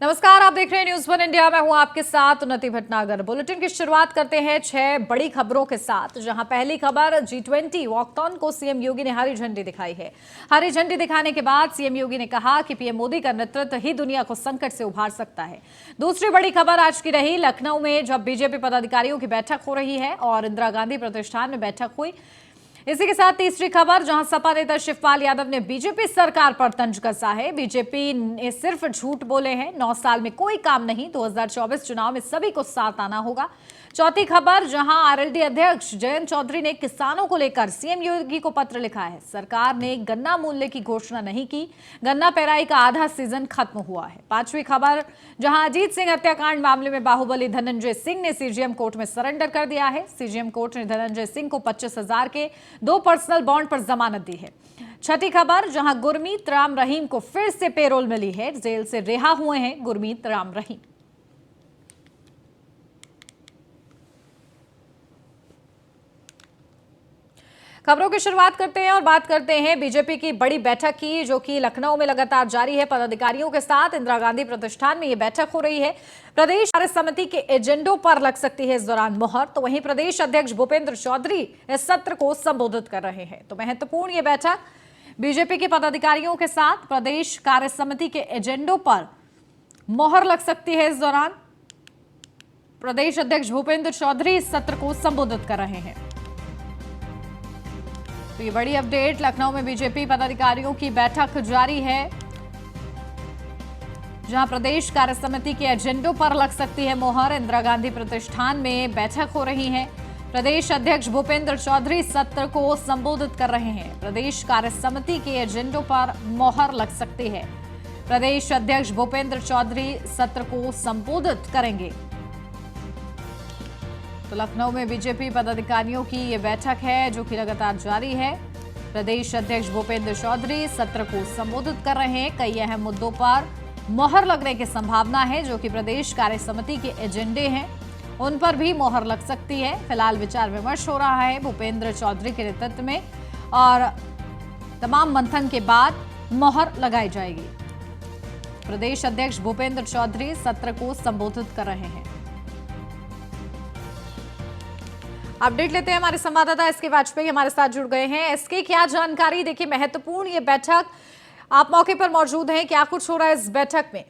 नमस्कार, आप देख रहे हैं न्यूज़ वन इंडिया। मैं हूं आपके साथ उन्नति भटनागर। बुलेटिन की शुरुआत करते हैं 6 बड़ी खबरों के साथ, जहां पहली खबर G20 वॉकथॉन को सीएम योगी ने हरी झंडी दिखाई है। हरी झंडी दिखाने के बाद सीएम योगी ने कहा कि पीएम मोदी का नेतृत्व ही दुनिया को संकट से उभार सकता है। दूसरी बड़ी खबर आज की रही लखनऊ में, जब बीजेपी पदाधिकारियों की बैठक हो रही है और इंदिरा गांधी प्रतिष्ठान में बैठक हुई। इसी के साथ तीसरी खबर, जहां सपा नेता शिवपाल यादव ने बीजेपी सरकार पर तंज कसा है। बीजेपी ने सिर्फ झूठ बोले हैं, 9 साल में कोई काम नहीं, 2024 चुनाव में सभी को साथ आना होगा। चौथी खबर, जहां आरएलडी अध्यक्ष जयंत चौधरी ने किसानों को लेकर सीएम योगी को पत्र लिखा है। सरकार ने गन्ना मूल्य की घोषणा नहीं की, गन्ना पेराई का आधा सीजन खत्म हुआ है। पांचवी खबर, जहां अजीत सिंह हत्याकांड मामले में बाहुबली धनंजय सिंह ने सीजेएम कोर्ट में सरेंडर कर दिया है। सीजेएम कोर्ट ने धनंजय सिंह को 25,000 के 2 पर्सनल बॉन्ड पर जमानत दी है। छठी खबर, जहां गुरमीत राम रहीम को फिर से पेरोल मिली है, जेल से रिहा हुए हैं गुरमीत राम रहीम। खबरों की शुरुआत करते हैं और बात करते हैं बीजेपी की बड़ी बैठक की, जो कि लखनऊ में लगातार जारी है। पदाधिकारियों के साथ इंदिरा गांधी प्रतिष्ठान में यह बैठक हो रही है। प्रदेश कार्य समिति के एजेंडों पर लग सकती है इस दौरान मोहर। तो वहीं प्रदेश अध्यक्ष भूपेंद्र चौधरी इस सत्र को संबोधित कर रहे हैं। तो महत्वपूर्ण यह बैठक बीजेपी के पदाधिकारियों के साथ प्रदेश कार्य समिति के एजेंडों पर मोहर लग सकती है इस दौरान। प्रदेश अध्यक्ष भूपेंद्र चौधरी इस सत्र को संबोधित कर रहे हैं। तो ये बड़ी अपडेट, लखनऊ में बीजेपी पदाधिकारियों की बैठक जारी है, जहां प्रदेश कार्य समिति के एजेंडों पर लग सकती है मोहर। इंदिरा गांधी प्रतिष्ठान में बैठक हो रही है। प्रदेश अध्यक्ष भूपेंद्र चौधरी सत्र को संबोधित कर रहे हैं। प्रदेश कार्य समिति के एजेंडों पर मोहर लग सकती है। प्रदेश अध्यक्ष भूपेंद्र चौधरी सत्र को संबोधित करेंगे। तो लखनऊ में बीजेपी पदाधिकारियों की ये बैठक है, जो कि लगातार जारी है। प्रदेश अध्यक्ष भूपेंद्र चौधरी सत्र को संबोधित कर रहे हैं। कई अहम मुद्दों पर मोहर लगने की संभावना है, जो कि प्रदेश कार्य समिति के एजेंडे हैं, उन पर भी मोहर लग सकती है। फिलहाल विचार विमर्श हो रहा है भूपेंद्र चौधरी के नेतृत्व में, और तमाम मंथन के बाद मोहर लगाई जाएगी। प्रदेश अध्यक्ष भूपेंद्र चौधरी सत्र को संबोधित कर रहे हैं। अपडेट लेते हैं, हमारे संवाददाता एसके वाजपेयी हमारे साथ जुड़ गए हैं। एसके, क्या जानकारी? देखिए, महत्वपूर्ण ये बैठक, आप मौके पर मौजूद हैं, क्या कुछ हो रहा है इस बैठक में?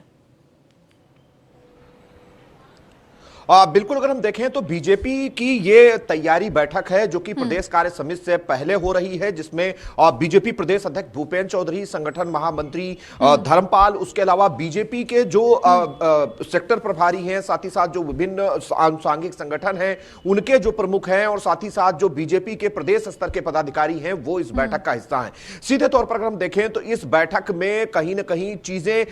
बिल्कुल, अगर हम देखें तो बीजेपी की ये तैयारी बैठक है जो कि प्रदेश कार्य समिति से पहले हो रही है, जिसमें बीजेपी प्रदेश अध्यक्ष भूपेंद्र चौधरी, संगठन महामंत्री धर्मपाल, उसके अलावा बीजेपी के जो सेक्टर प्रभारी हैं, साथ ही साथ जो विभिन्न आनुषंगिक संगठन हैं उनके जो प्रमुख हैं, और साथ ही साथ जो बीजेपी के प्रदेश स्तर के पदाधिकारी हैं, वो इस बैठक का हिस्सा हैं। सीधे तौर पर अगर हम देखें तो इस बैठक में कहीं ना कहीं चीजें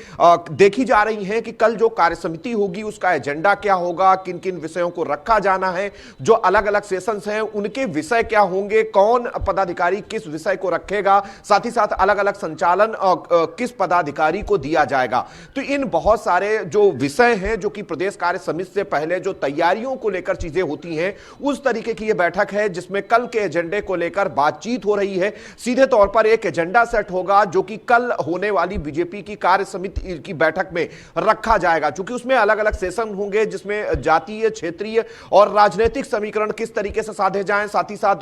देखी जा रही हैं कि कल जो कार्य समिति होगी उसका एजेंडा क्या होगा, किन किन विषयों को रखा जाना है, जो अलग अलग सेशंस हैं उनके विषय क्या होंगे, कौन पदाधिकारी किस विषय को रखेगा, साथ ही साथ अलग अलग संचालन किस पदाधिकारी को दिया जाएगा। तो इन बहुत सारे जो विषय हैं, जो कि प्रदेश कार्य समिति से पहले जो तैयारियों को लेकर चीजें होती हैं, उस तरीके की यह बैठक है, जिसमें कल के एजेंडे को लेकर बातचीत हो रही है। सीधे तौर पर एक एजेंडा सेट होगा जो कि कल होने वाली बीजेपी की कार्य समिति की बैठक में रखा जाएगा, क्योंकि उसमें अलग अलग सेशन होंगे, जिसमें जातीय, क्षेत्रीय और राजनीतिक समीकरण किस तरीके से साधे जाएं, साथ ही साथ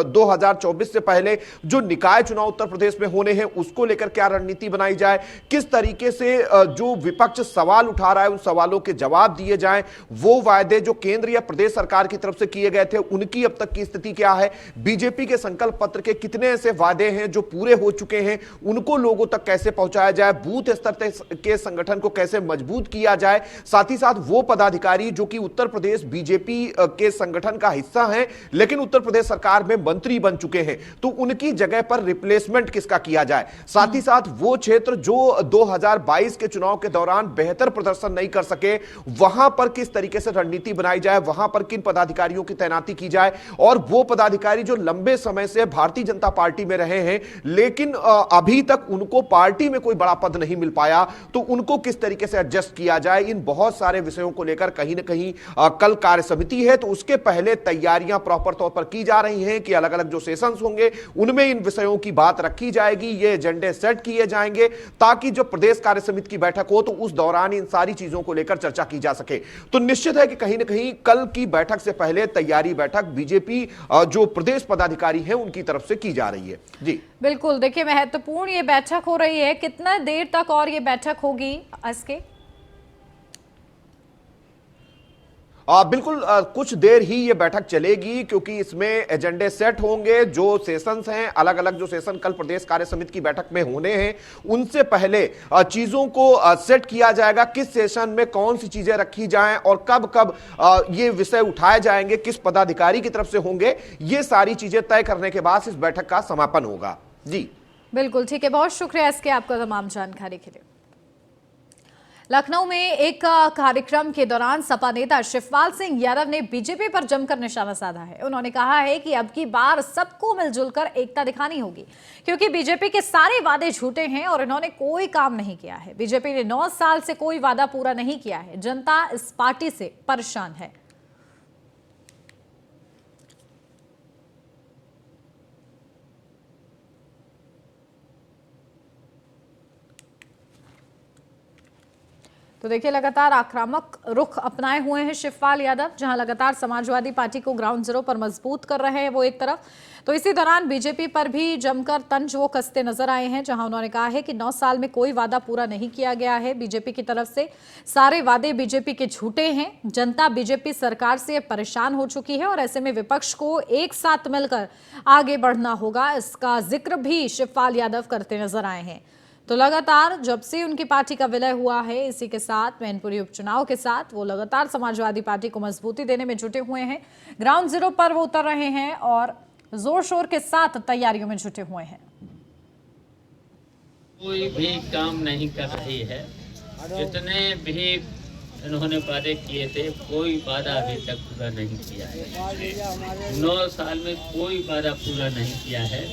2024 से पहले जो निकाय चुनाव उत्तर प्रदेश में होने हैं उसको लेकर क्या रणनीति बनाई जाए, किस तरीके से जो विपक्ष सवाल उठा रहा है उन सवालों के जवाब दिए जाएं, वो वायदे जो केंद्र या प्रदेश सरकार की तरफ से किए गए थे उनकी अब तक की स्थिति क्या है, बीजेपी के संकल्प पत्र के कितने ऐसे वादे हैं जो पूरे हो चुके हैं, उनको लोगों तक कैसे पहुंचाया जाए, बूथ स्तर के संगठन को कैसे मजबूत किया जाए, साथ ही साथ वो पदाधिकारी जो कि उत्तर प्रदेश बीजेपी के संगठन का हिस्सा हैं लेकिन उत्तर प्रदेश सरकार में मंत्री बन चुके हैं, तो उनकी जगह पर रिप्लेसमेंट किसका किया जाए, साथ ही साथ वो क्षेत्र जो 2022 के चुनाव के दौरान बेहतर प्रदर्शन नहीं कर सके, वहां पर किस तरीके से रणनीति बनाई जाए, वहां पर किन पदाधिकारियों की तैनाती की जाए, और वो पदाधिकारी जो लंबे समय से भारतीय जनता पार्टी में रहे हैं लेकिन अभी तक उनको पार्टी में कोई बड़ा पद नहीं मिल पाया, तो उनको किस तरीके से एडजस्ट किया जाए। इन बहुत सारे विषयों को लेकर लेकर कहीं ना कहीं कल कार्य समिति है, तो उसके पहले तैयारियां प्रॉपर तौर पर की जा रही हैं कि अलग अलग जो सेशंस होंगे उनमें इन विषयों की बात रखी जाएगी, ये एजेंडे सेट किए जाएंगे ताकि जो प्रदेश कार्य समिति की बैठक हो तो उस दौरान इन सारी चीजों को लेकर चर्चा की जा सके। तो निश्चित है कि कहीं ना कहीं कल की बैठक से पहले तैयारी बैठक बीजेपी जो प्रदेश पदाधिकारी हैं उनकी तरफ से की जा रही है। जी बिल्कुल, देखिए महत्वपूर्ण ये बैठक हो रही है। कितना देर तक और ये बैठक होगी इसके? बिल्कुल कुछ देर ही ये बैठक चलेगी क्योंकि इसमें एजेंडे सेट होंगे। जो सेशंस हैं, अलग अलग जो सेशन कल प्रदेश कार्य समिति की बैठक में होने हैं, उनसे पहले चीजों को सेट किया जाएगा, किस सेशन में कौन सी चीजें रखी जाएं और कब कब ये विषय उठाए जाएंगे, किस पदाधिकारी की तरफ से होंगे, ये सारी चीजें तय करने के बाद इस बैठक का समापन होगा। जी बिल्कुल ठीक है, बहुत शुक्रिया इसके आपका तमाम जानकारी के लिए। लखनऊ में एक कार्यक्रम के दौरान सपा नेता शिवपाल सिंह यादव ने बीजेपी पर जमकर निशाना साधा है। उन्होंने कहा है कि अब की बार सबको मिलजुल कर एकता दिखानी होगी क्योंकि बीजेपी के सारे वादे झूठे हैं और इन्होंने कोई काम नहीं किया है। बीजेपी ने 9 साल से कोई वादा पूरा नहीं किया है। जनता इस पार्टी से परेशान है। तो देखिए, लगातार आक्रामक रुख अपनाए हुए हैं शिवपाल यादव, जहां लगातार समाजवादी पार्टी को ग्राउंड जीरो पर मजबूत कर रहे हैं वो एक तरफ, तो इसी दौरान बीजेपी पर भी जमकर तंज वो कसते नजर आए हैं, जहां उन्होंने कहा है कि 9 साल में कोई वादा पूरा नहीं किया गया है बीजेपी की तरफ से। सारे वादे बीजेपी के झूठे हैं। जनता बीजेपी सरकार से परेशान हो चुकी है और ऐसे में विपक्ष को एक साथ मिलकर आगे बढ़ना होगा। इसका जिक्र भी शिवपाल यादव करते नजर आए हैं। तो लगातार जब से उनकी पार्टी का विलय हुआ है, इसी के साथ मैनपुरी उपचुनाव के साथ वो लगातार समाजवादी पार्टी को मजबूती देने में जुटे हुए हैं। ग्राउंड जीरो पर वो उतर रहे हैं और जोर शोर के साथ तैयारियों में जुटे हुए हैं। कोई भी काम नहीं कर रही है। जितने भी इन्होंने वादे किए थे, कोई वादा अभी तक पूरा नहीं किया है। 9 साल में कोई वादा पूरा नहीं किया है।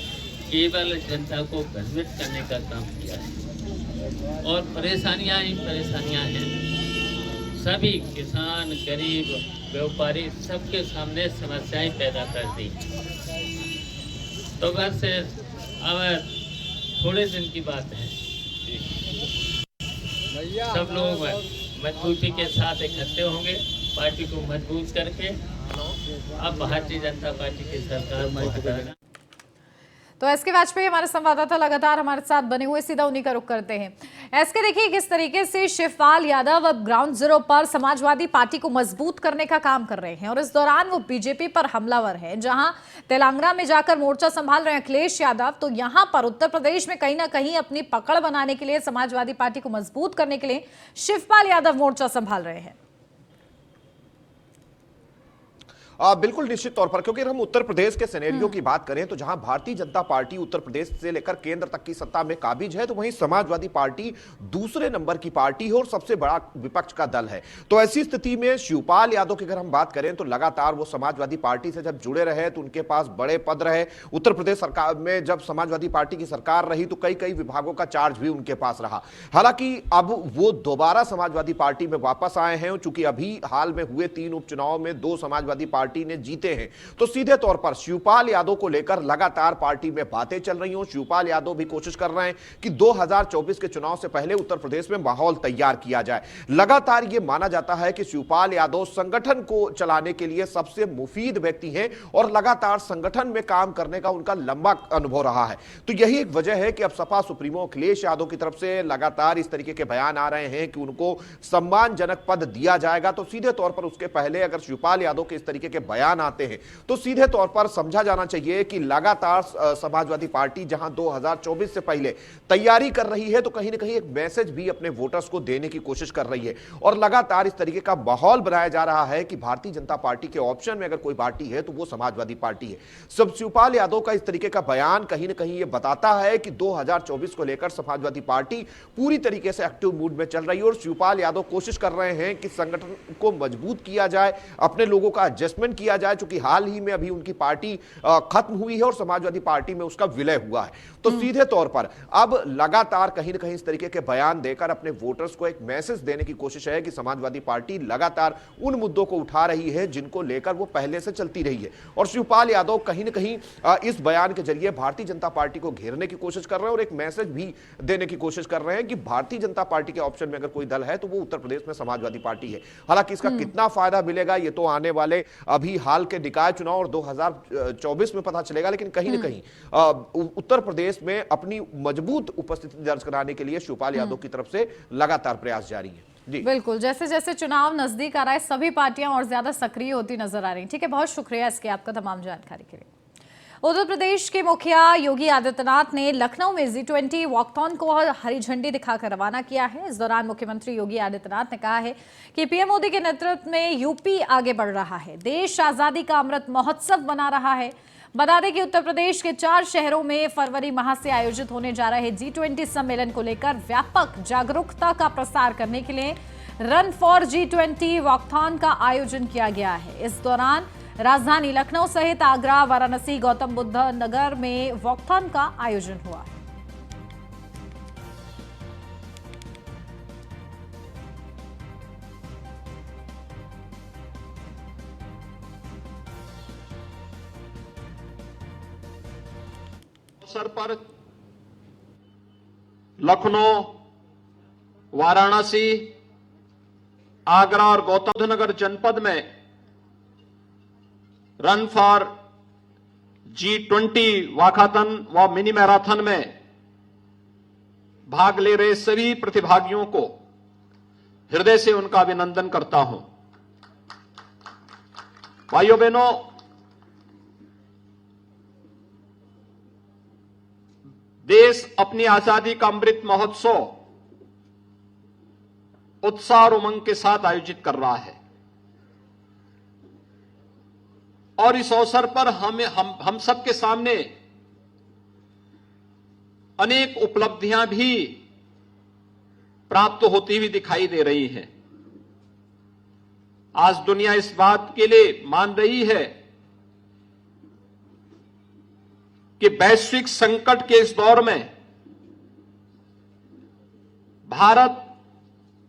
केवल जनता को भ्रमित करने का काम किया है और परेशानियां ही परेशानियां हैं। सभी किसान, गरीब, व्यापारी सबके सामने समस्याएं पैदा कर दी। तो बस अब थोड़े दिन की बात है, सब लोग मजबूती के साथ इकट्ठे होंगे, पार्टी को मजबूत करके अब भारतीय जनता पार्टी की सरकार को हटाना। तो एसके वाजपेयी हमारे संवाददाता लगातार हमारे साथ बने हुए, सीधा उन्हीं का रुख करते हैं। एसके, देखिए किस तरीके से शिवपाल यादव अब ग्राउंड जीरो पर समाजवादी पार्टी को मजबूत करने का काम कर रहे हैं और इस दौरान वो बीजेपी पर हमलावर है। जहां तेलंगाना में जाकर मोर्चा संभाल रहे हैं अखिलेश यादव, तो यहां पर उत्तर प्रदेश में कहीं ना कहीं अपनी पकड़ बनाने के लिए, समाजवादी पार्टी को मजबूत करने के लिए शिवपाल यादव मोर्चा संभाल रहे हैं। बिल्कुल निश्चित तौर पर, क्योंकि हम उत्तर प्रदेश के सिनेरियो की बात करें तो जहां भारतीय जनता पार्टी उत्तर प्रदेश से लेकर केंद्र तक की सत्ता में काबिज है, तो वहीं समाजवादी पार्टी दूसरे नंबर की पार्टी है और सबसे बड़ा विपक्ष का दल है। तो ऐसी स्थिति में शिवपाल यादव की अगर हम बात करें तो लगातार वो समाजवादी पार्टी से जब जुड़े रहे तो उनके पास बड़े पद रहे। उत्तर प्रदेश सरकार में जब समाजवादी पार्टी की सरकार रही तो कई कई विभागों का चार्ज भी उनके पास रहा। हालांकि अब वो दोबारा समाजवादी पार्टी में वापस आए हैं, चूंकि अभी हाल में हुए 3 उपचुनाव में 2 समाजवादी पार्टी ने जीते हैं, तो सीधे तौर पर शिवपाल यादव को लेकर लगातार पार्टी में बातें चल रही हो। शिवपाल यादव भी कोशिश कर रहे हैं कि 2024 के चुनाव से पहले उत्तर प्रदेश में माहौल तैयार किया जाए। लगातार यह माना जाता है कि शिवपाल यादव संगठन को चलाने के लिए सबसे मुफीद व्यक्ति हैं और लगातार संगठन में काम करने का उनका लंबा अनुभव रहा है। तो यही एक वजह है कि अब सपा सुप्रीमो अखिलेश यादव की तरफ से लगातार इस तरीके के बयान आ रहे हैं कि उनको सम्मानजनक पद दिया जाएगा। तो सीधे तौर पर उसके पहले अगर शिवपाल यादव के इस तरीके के बयान आते हैं तो सीधे तौर पर समझा जाना चाहिए कि लगातार समाजवादी पार्टी जहां 2024 से पहले तैयारी कर रही है, तो कहीं ना कहीं एक मैसेज भी अपने वोटर्स को देने की कोशिश कर रही है और लगातार इस तरीके का माहौल बनाया जा रहा है कि भारतीय जनता पार्टी के ऑप्शन में अगर कोई पार्टी है तो वो समाजवादी पार्टी है। सब शिवपाल यादव का इस तरीके का बयान कहीं ना कहीं ये बताता है कि 2024 को लेकर समाजवादी पार्टी पूरी तरीके से एक्टिव मूड में चल रही है और शिवपाल यादव कोशिश कर रहे हैं कि संगठन को मजबूत किया जाए, अपने लोगों का एडजस्टमेंट रिप्लेसमेंट किया जाए, चूंकि हाल ही में अभी उनकी पार्टी खत्म हुई है और समाजवादी पार्टी में उसका विलय हुआ है, तो सीधे तौर पर अब लगातार कहीं ना कहीं इस तरीके के बयान देकर अपने वोटर्स को एक मैसेज देने की कोशिश है कि समाजवादी पार्टी लगातार उन मुद्दों को उठा रही है जिनको लेकर वो पहले से चलती रही है। और शिवपाल यादव कहीं ना कहीं इस बयान के जरिए भारतीय जनता पार्टी को घेरने की कोशिश कर रहे हैं और एक मैसेज भी देने की कोशिश कर रहे हैं कि भारतीय जनता पार्टी के ऑप्शन में अगर कोई दल है तो वो उत्तर प्रदेश में समाजवादी पार्टी है। हालांकि इसका कितना फायदा मिलेगा ये तो आने वाले अभी हाल के निकाय चुनाव और 2024 में पता चलेगा, लेकिन कहीं ना कहीं उत्तर प्रदेश में अपनी मजबूत उपस्थिति दर्ज कराने के लिए शिवपाल यादव की तरफ से लगातार प्रयास जारी है। जी बिल्कुल, जैसे जैसे चुनाव नजदीक आ रहा है सभी पार्टियां और ज्यादा सक्रिय होती नजर आ रही हैं। ठीक है, बहुत शुक्रिया इसके आपका तमाम जानकारी के लिए। उत्तर प्रदेश के मुखिया योगी आदित्यनाथ ने लखनऊ में G20 वॉकथॉन को हरी झंडी दिखाकर रवाना किया है। इस दौरान मुख्यमंत्री योगी आदित्यनाथ ने कहा है कि पीएम मोदी के नेतृत्व में यूपी आगे बढ़ रहा है, देश आजादी का अमृत महोत्सव बना रहा है। बता दें कि उत्तर प्रदेश के 4 शहरों में फरवरी माह से आयोजित होने जा रहे G20 सम्मेलन को लेकर व्यापक जागरूकता का प्रसार करने के लिए रन फॉर G20 वॉकथॉन का आयोजन किया गया है। इस दौरान राजधानी लखनऊ सहित आगरा, वाराणसी, गौतम बुद्ध नगर में वॉकथॉन का आयोजन हुआ है। अवसर पर लखनऊ, वाराणसी, आगरा और गौतम बुद्ध नगर जनपद में रन फॉर G20 वाकाथन व मिनी मैराथन में भाग ले रहे सभी प्रतिभागियों को हृदय से उनका अभिनंदन करता हूं। भाइयों बहनों, देश अपनी आजादी का अमृत महोत्सव उत्साह और उमंग के साथ आयोजित कर रहा है और इस अवसर पर हम सबके सामने अनेक उपलब्धियां भी प्राप्त होती हुई दिखाई दे रही हैं। आज दुनिया इस बात के लिए मान रही है कि वैश्विक संकट के इस दौर में भारत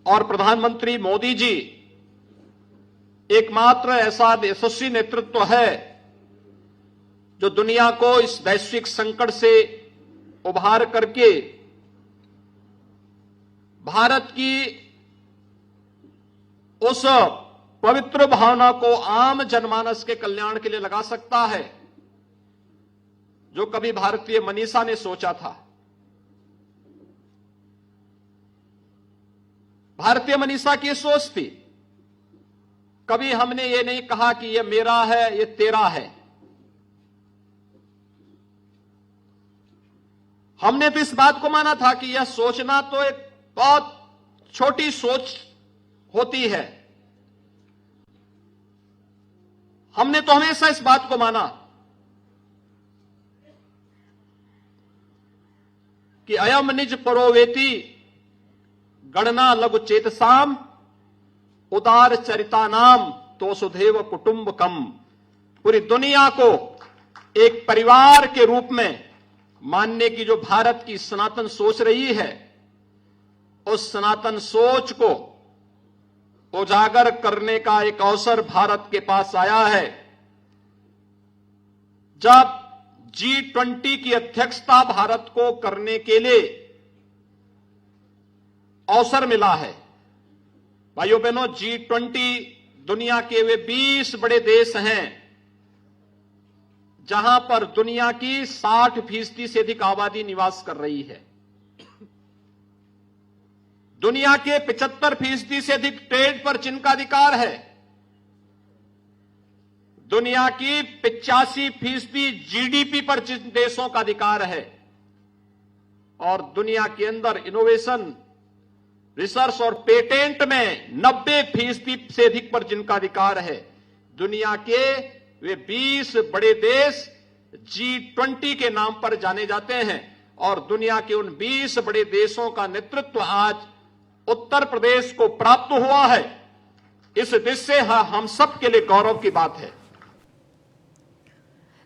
और प्रधानमंत्री मोदी जी एकमात्र ऐसा यशस्वी नेतृत्व है जो दुनिया को इस वैश्विक संकट से उभार करके भारत की उस पवित्र भावना को आम जनमानस के कल्याण के लिए लगा सकता है जो कभी भारतीय मनीषा ने सोचा था। भारतीय मनीषा की सोच थी, कभी हमने ये नहीं कहा कि ये मेरा है, ये तेरा है। हमने तो इस बात को माना था कि यह सोचना तो एक बहुत छोटी सोच होती है। हमने तो हमेशा इस बात को माना कि अयम निज परोवेति गणना लघु चेतसाम उदार चरिता नाम तो सुधेव कुटुंबकम। पूरी दुनिया को एक परिवार के रूप में मानने की जो भारत की सनातन सोच रही है, उस सनातन सोच को उजागर करने का एक अवसर भारत के पास आया है। जब G20 की अध्यक्षता भारत को करने के लिए अवसर मिला है। भाइयों बहनों, G20 दुनिया के वे 20 बड़े देश हैं जहां पर दुनिया की 60% से अधिक आबादी निवास कर रही है। दुनिया के 75% से अधिक ट्रेड पर जिनका अधिकार है। दुनिया की 85% जीडीपी पर जिन देशों का अधिकार है और दुनिया के अंदर इनोवेशन, रिसर्च और पेटेंट में 90% से अधिक पर जिनका अधिकार है। दुनिया के वे 20 बड़े देश G20 के नाम पर जाने जाते हैं और दुनिया के उन 20 बड़े देशों का नेतृत्व आज उत्तर प्रदेश को प्राप्त हुआ है। इस दिश से हम सब के लिए गौरव की बात है।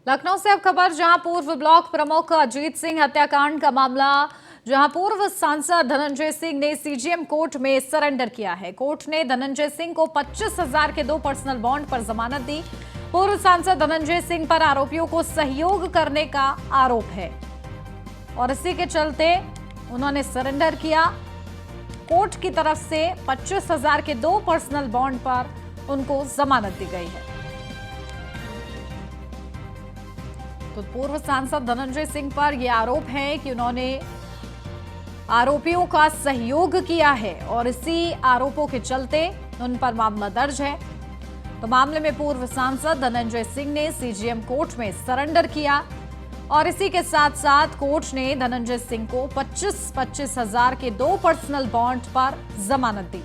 लखनऊ से अब खबर, जहां पूर्व ब्लॉक प्रमुख अजीत सिंह हत्याकांड का मामला, जहां पूर्व सांसद धनंजय सिंह ने सीजेएम कोर्ट में सरेंडर किया है। कोर्ट ने धनंजय सिंह को 25,000 के 2 पर्सनल बॉन्ड पर जमानत दी। पूर्व सांसद धनंजय सिंह पर आरोपियों को सहयोग करने का आरोप है और इसी के चलते उन्होंने सरेंडर किया। कोर्ट की तरफ से 25,000 के 2 पर्सनल बॉन्ड पर उनको जमानत दी गई है। तो पूर्व सांसद धनंजय सिंह पर यह आरोप है कि उन्होंने आरोपियों का सहयोग किया है और इसी आरोपों के चलते उन पर मामला दर्ज है। तो मामले में पूर्व सांसद धनंजय सिंह ने सीजेएम कोर्ट में सरेंडर किया और इसी के साथ साथ कोर्ट ने धनंजय सिंह को 25,000 के 2 पर्सनल बॉन्ड पर जमानत दी।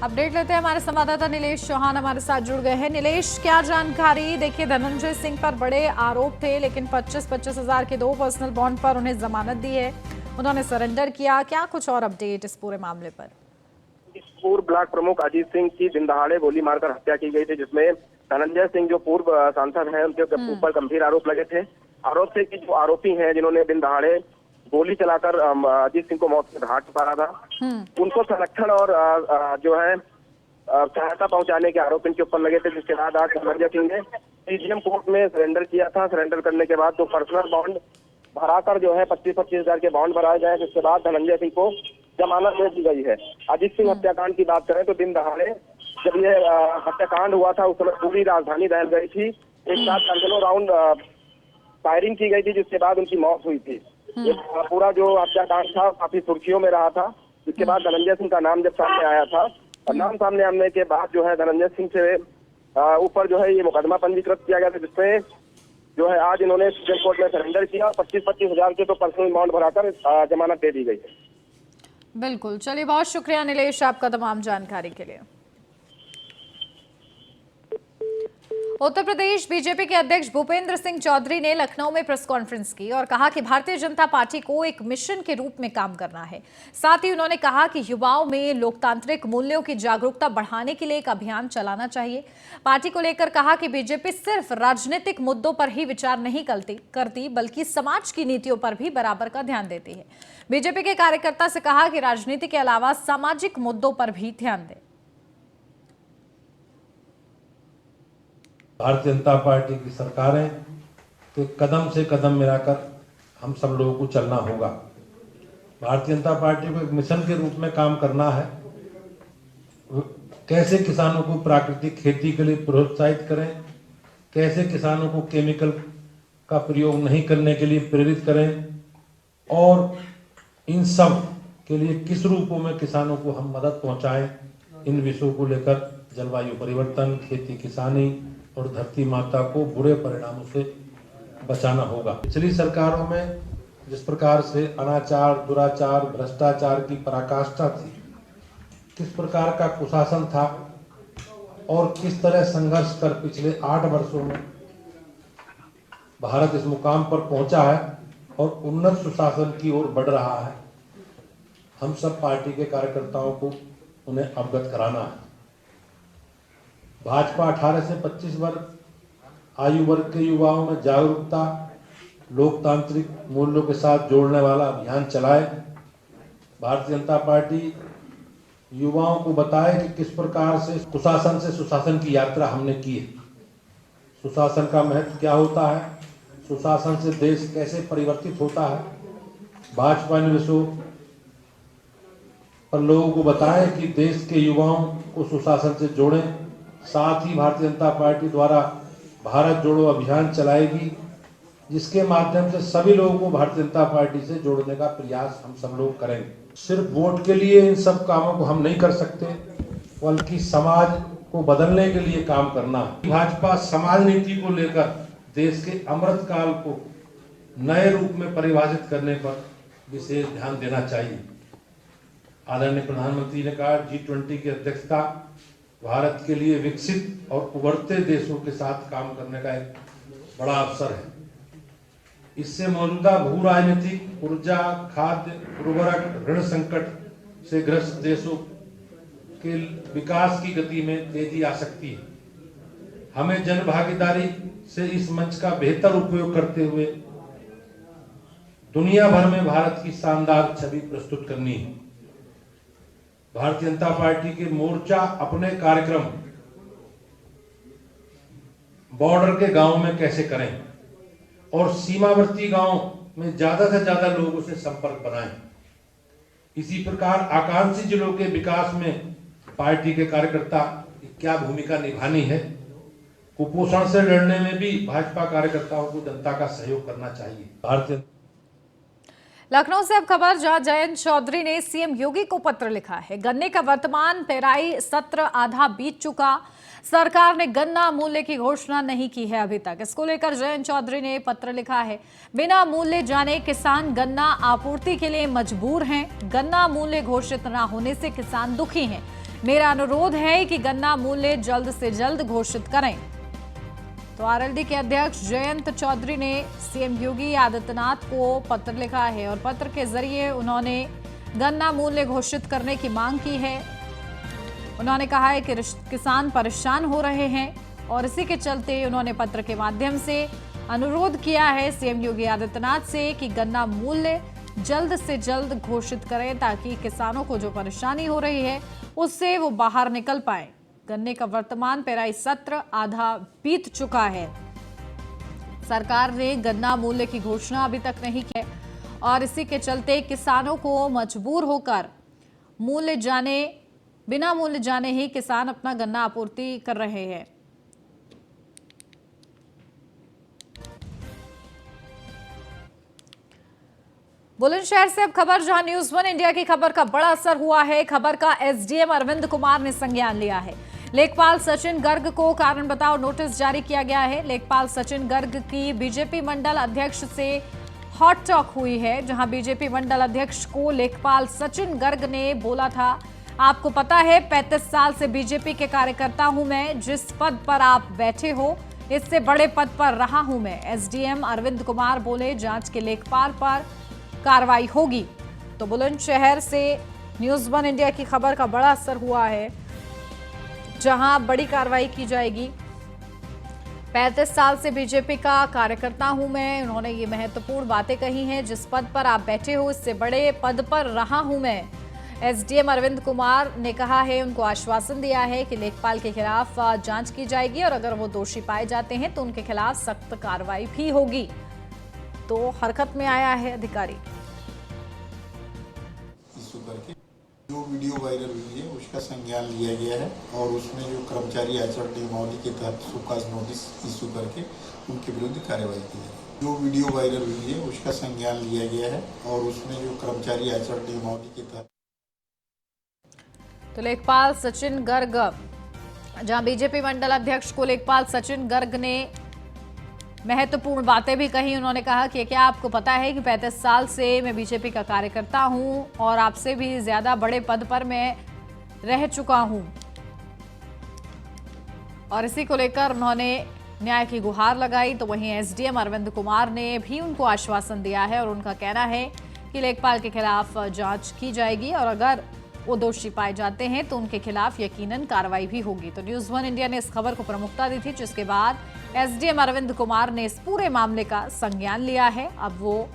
अपडेट लेते हैं, हमारे संवाददाता नीलेश चौहान हमारे साथ जुड़ गए हैं। नीलेश, क्या जानकारी? देखिए, धनंजय सिंह पर बड़े आरोप थे, लेकिन 25,000 के 2 पर्सनल बॉन्ड पर उन्हें जमानत दी है, उन्होंने सरेंडर किया। क्या कुछ और अपडेट इस पूरे मामले पर? पूर्व ब्लॉक प्रमुख अजीत सिंह की दिन दहाड़े गोली मारकर हत्या की गई थी, जिसमें धनंजय सिंह जो पूर्व सांसद हैं उनके ऊपर गंभीर आरोप लगे थे। आरोप थे कि जो आरोपी हैं जिन्होंने दिन दहाड़े गोली चलाकर अजीत सिंह को मौत के घाट उतारा था, उनको संरक्षण और जो है सहायता पहुंचाने के आरोप इनके ऊपर लगे थे, जिसके बाद आज धनंजय सिंह ने सीजेएम कोर्ट में सरेंडर किया था। सरेंडर करने के बाद जो पर्सनल बॉन्ड भराकर जो है 25,000 के बॉन्ड भराए गए, जिसके बाद धनंजय सिंह को जमानत दे दी गई है। अजीत सिंह हत्याकांड की बात करें तो दिन दहाड़े जब ये हत्याकांड हुआ था उस समय पूरी राजधानी दहल गई थी। एक साथ दर्जनों राउंड फायरिंग की गई थी, जिसके बाद उनकी मौत हुई थी। ये पूरा जो हत्याकांड था काफी सुर्खियों में रहा था। जिसके बाद धनंजय सिंह का नाम जब सामने आया था और नाम सामने आने के बाद जो है धनंजय सिंह से ऊपर जो है ये मुकदमा पंजीकृत किया गया था, जिसमें जो है आज इन्होंने सुप्रीम कोर्ट में सरेंडर किया। 25,000 के तो पर्सनल बॉन्ड भराकर जमानत दे दी गई है। बिल्कुल, चलिए, बहुत शुक्रिया नीलेश आपका तमाम जानकारी के लिए। उत्तर प्रदेश बीजेपी के अध्यक्ष भूपेंद्र सिंह चौधरी ने लखनऊ में प्रेस कॉन्फ्रेंस की और कहा कि भारतीय जनता पार्टी को एक मिशन के रूप में काम करना है। साथ ही उन्होंने कहा कि युवाओं में लोकतांत्रिक मूल्यों की जागरूकता बढ़ाने के लिए एक अभियान चलाना चाहिए। पार्टी को लेकर कहा कि बीजेपी सिर्फ राजनीतिक मुद्दों पर ही विचार नहीं करती बल्कि समाज की नीतियों पर भी बराबर का ध्यान देती है। बीजेपी के कार्यकर्ता से कहा कि राजनीति के अलावा सामाजिक मुद्दों पर भी ध्यान दें। भारतीय जनता पार्टी की सरकार है तो कदम से कदम मिलाकर हम सब लोगों को चलना होगा। भारतीय जनता पार्टी को एक मिशन के रूप में काम करना है। कैसे किसानों को प्राकृतिक खेती के लिए प्रोत्साहित करें, कैसे किसानों को केमिकल का प्रयोग नहीं करने के लिए प्रेरित करें और इन सब के लिए किस रूपों में किसानों को हम मदद पहुंचाएं, इन विषयों को लेकर जलवायु परिवर्तन, खेती किसानी और धरती माता को बुरे परिणामों से बचाना होगा। पिछली सरकारों में जिस प्रकार से अनाचार, दुराचार, भ्रष्टाचार की पराकाष्ठा थी, किस प्रकार का कुशासन था और किस तरह संघर्ष कर पिछले 8 वर्षों में भारत इस मुकाम पर पहुंचा है और उन्नत सुशासन की ओर बढ़ रहा है, हम सब पार्टी के कार्यकर्ताओं को उन्हें अवगत कराना है। भाजपा 18 से 25 वर्ग आयु वर्ग के युवाओं में जागरूकता, लोकतांत्रिक मूल्यों के साथ जोड़ने वाला अभियान चलाए। भारतीय जनता पार्टी युवाओं को बताए कि किस प्रकार से कुशासन से सुशासन की यात्रा हमने की है, सुशासन का महत्व क्या होता है, सुशासन से देश कैसे परिवर्तित होता है। भाजपा ने विषयों पर लोगों को बताया कि देश के युवाओं को सुशासन से जोड़ें। साथ ही भारतीय जनता पार्टी द्वारा भारत जोड़ो अभियान चलाएगी, जिसके माध्यम से सभी लोगों को भारतीय जनता पार्टी से जोड़ने का प्रयास हम सब लोग करेंगे। सिर्फ वोट के लिए इन सब कामों को हम नहीं कर सकते, बल्कि समाज को बदलने के लिए काम करना है। भाजपा समाज नीति को लेकर देश के अमृत काल को नए रूप में परिभाषित करने पर विशेष ध्यान देना चाहिए। आदरणीय प्रधानमंत्री ने कहा G20 की अध्यक्षता भारत के लिए विकसित और उभरते देशों के साथ काम करने का एक बड़ा अवसर है। इससे मौजूदा भू राजनीतिक, ऊर्जा, खाद्य, उर्वरक, ऋण संकट से ग्रस्त देशों के विकास की गति में तेजी आ सकती है। हमें जन भागीदारी से इस मंच का बेहतर उपयोग करते हुए दुनिया भर में भारत की शानदार छवि प्रस्तुत करनी है। भारतीय जनता पार्टी के मोर्चा अपने कार्यक्रम बॉर्डर के गांव में कैसे करें और सीमावर्ती गांव में ज्यादा से ज्यादा लोगों से संपर्क बनाएं। इसी प्रकार आकांक्षी जिलों के विकास में पार्टी के कार्यकर्ता की क्या भूमिका निभानी है। कुपोषण से लड़ने में भी भाजपा कार्यकर्ताओं को जनता का सहयोग करना चाहिए। भारतीय लखनऊ से अब खबर, जहां जयंत चौधरी ने सीएम योगी को पत्र लिखा है। गन्ने का वर्तमान पेराई सत्र आधा बीत चुका, सरकार ने गन्ना मूल्य की घोषणा नहीं की है अभी तक। इसको लेकर जयंत चौधरी ने पत्र लिखा है। बिना मूल्य जाने किसान गन्ना आपूर्ति के लिए मजबूर हैं। गन्ना मूल्य घोषित न होने से किसान दुखी हैं। मेरा अनुरोध है कि गन्ना मूल्य जल्द से जल्द घोषित करें। तो आरएलडी के अध्यक्ष जयंत चौधरी ने सीएम योगी आदित्यनाथ को पत्र लिखा है और पत्र के जरिए उन्होंने गन्ना मूल्य घोषित करने की मांग की है। उन्होंने कहा है कि किसान परेशान हो रहे हैं और इसी के चलते उन्होंने पत्र के माध्यम से अनुरोध किया है सीएम योगी आदित्यनाथ से कि गन्ना मूल्य जल्द से जल्द घोषित करें ताकि किसानों को जो परेशानी हो रही है उससे वो बाहर निकल पाए। गन्ने का वर्तमान पेराई सत्र आधा बीत चुका है। सरकार ने गन्ना मूल्य की घोषणा अभी तक नहीं की और इसी के चलते किसानों को मजबूर होकर बिना मूल्य जाने ही किसान अपना गन्ना आपूर्ति कर रहे हैं। बुलंदशहर से अब खबर, जहां न्यूज़ 1 इंडिया की खबर का बड़ा असर हुआ है। खबर का एसडीएम अरविंद कुमार ने संज्ञान लिया है। लेखपाल सचिन गर्ग को कारण बताओ नोटिस जारी किया गया है। लेखपाल सचिन गर्ग की बीजेपी मंडल अध्यक्ष से हॉट टॉक हुई है, जहां बीजेपी मंडल अध्यक्ष को लेखपाल सचिन गर्ग ने बोला था, आपको पता है 35 साल से बीजेपी के कार्यकर्ता हूं मैं, जिस पद पर आप बैठे हो इससे बड़े पद पर रहा हूं मैं। एसडीएम अरविंद कुमार बोले, जांच के लेखपाल पर कार्रवाई होगी। तो बुलंदशहर से न्यूज़ 1 इंडिया की खबर का बड़ा असर हुआ है, जहां बड़ी कार्रवाई की जाएगी। 35 साल से बीजेपी का कार्यकर्ता हूं मैं, उन्होंने ये महत्वपूर्ण बातें कही हैं। जिस पद पर आप बैठे हो इससे बड़े पद पर रहा हूं मैं। एसडीएम अरविंद कुमार ने कहा है, उनको आश्वासन दिया है कि लेखपाल के खिलाफ जांच की जाएगी और अगर वो दोषी पाए जाते हैं तो उनके खिलाफ सख्त कार्रवाई भी होगी। तो हरकत में आया है अधिकारी। जो वीडियो वायरल हुई है उसका संज्ञान लिया गया है और उसमें जो कर्मचारी आचरण नियमावली के तहत शोकॉज नोटिस इशू करके उनके विरुद्ध कार्रवाई की है। जो वीडियो वायरल हुई है उसका संज्ञान लिया गया है और उसमें जो कर्मचारी आचरण नियमावली के तहत। तो लेखपाल सचिन गर्ग, जहां बीजेपी मंडल अध्यक्ष को लेखपाल सचिन गर्ग ने महत्वपूर्ण बातें भी कही। उन्होंने कहा कि क्या आपको पता है कि 35 साल से मैं बीजेपी का कार्यकर्ता हूं और आपसे भी ज्यादा बड़े पद पर मैं रह चुका हूं। और इसी को लेकर उन्होंने न्याय की गुहार लगाई। तो वहीं एसडीएम अरविंद कुमार ने भी उनको आश्वासन दिया है और उनका कहना है कि लेखपाल के खिलाफ जांच की जाएगी और अगर वो दोषी पाए जाते हैं तो उनके खिलाफ यकीनन कार्रवाई भी होगी। तो न्यूज़ 1 इंडिया ने इस खबर को प्रमुखता दी थी, जिसके बाद एसडीएम अरविंद कुमार ने इस पूरे मामले का संज्ञान लिया है। अब वो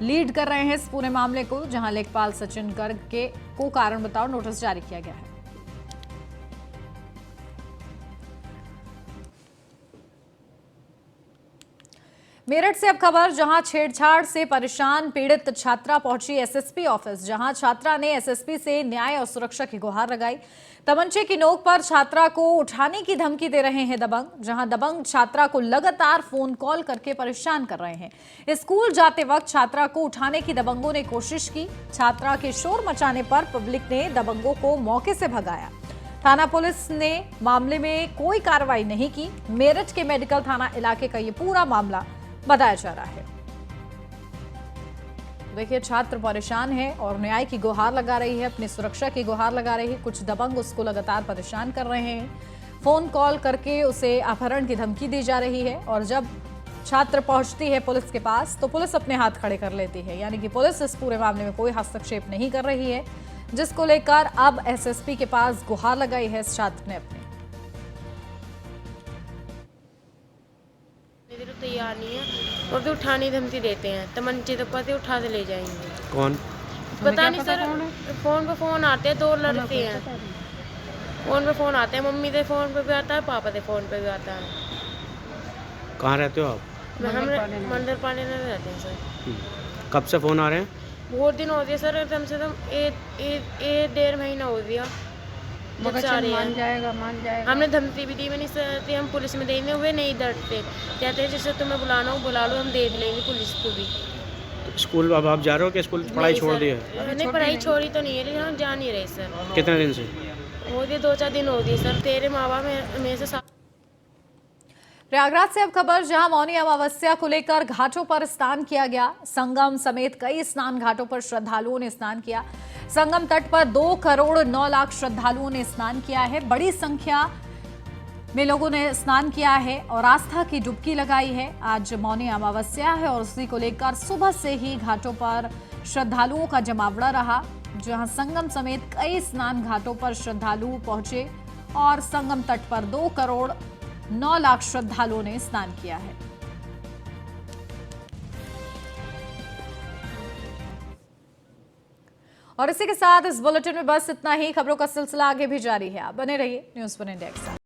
लीड कर रहे हैं इस पूरे मामले को, जहां लेखपाल सचिन गर्ग को कारण बताओ नोटिस जारी किया गया है। मेरठ से अब खबर, जहां छेड़छाड़ से परेशान पीड़ित छात्रा पहुंची एसएसपी ऑफिस, जहां छात्रा ने एसएसपी से न्याय और सुरक्षा की गुहार लगाई। तमंचे की नोक पर छात्रा को उठाने की धमकी दे रहे हैं दबंग, जहां दबंग छात्रा को लगातार फोन कॉल करके परेशान कर रहे हैं। स्कूल जाते वक्त छात्रा को उठाने की दबंगों ने कोशिश की। छात्रा के शोर मचाने पर पब्लिक ने दबंगों को मौके से भगाया। थाना पुलिस ने मामले में कोई कार्रवाई नहीं की। मेरठ के मेडिकल थाना इलाके का ये पूरा मामला बताया जा रहा है। देखिए, छात्र परेशान है और न्याय की गुहार लगा रही है, अपनी सुरक्षा की गुहार लगा रही है। कुछ दबंग उसको लगातार परेशान कर रहे हैं। फोन कॉल करके उसे अपहरण की धमकी दी जा रही है और जब छात्र पहुंचती है पुलिस के पास तो पुलिस अपने हाथ खड़े कर लेती है। यानी कि पुलिस इस पूरे मामले में कोई हस्तक्षेप नहीं कर रही है। जिसको लेकर अब एसएसपी के पास गुहार लगाई है इस छात्र ने अपनी। तैयार नहीं है और तो उठाने धमकी देते हैं, तमंचे तो पते उठा के ले जाएंगे। कौन? पता नहीं सर, फोन पे फोन आते हैं, 2 लड़के हैं, फोन पे फोन आते हैं, मम्मी के फोन पे भी आता है, पापा के फोन पे भी आता है। कहाँ रहते हो आप? हम मंदिर पाने में रहते हैं सर। कब से फोन आ रहे हैं? बहुत दिन हो गए सर, कम से कम एक 1.5 महीना हो गया। मान जाएगा। हमने धमकी भी दी, मैंने सर हम पुलिस में देंगे, हुए नहीं डरते, कहते हैं जैसे तुम्हें बुलाना हो बुला लो, हम देख लेंगे पुलिस को भी। स्कूल अब आप जा रहे हो कि स्कूल पढ़ाई छोड़ दी है? नहीं, पढ़ाई छोड़ी तो नहीं है, लेकिन हम जा नहीं रहे सर। कितने दिन से? हो गए 2-4 दिन हो गए सर। तेरे माँ बाप मेरे से प्रयागराज से अब खबर, जहां मौनी अमावस्या को लेकर घाटों पर स्नान किया गया। संगम समेत कई स्नान घाटों पर श्रद्धालुओं ने स्नान किया। संगम तट पर 2 करोड़ 9 लाख श्रद्धालुओं ने स्नान किया है। बड़ी संख्या में लोगों ने स्नान किया है और आस्था की डुबकी लगाई है। आज मौनी अमावस्या है और उसी को लेकर सुबह से ही घाटों पर श्रद्धालुओं का जमावड़ा रहा, जहां संगम समेत कई स्नान घाटों पर श्रद्धालु पहुंचे और संगम तट पर 2 करोड़ 9 लाख श्रद्धालुओं ने स्नान किया है। और इसी के साथ इस बुलेटिन में बस इतना ही। खबरों का सिलसिला आगे भी जारी है। आप बने रहिए न्यूज़ 1 इंडिया के साथ।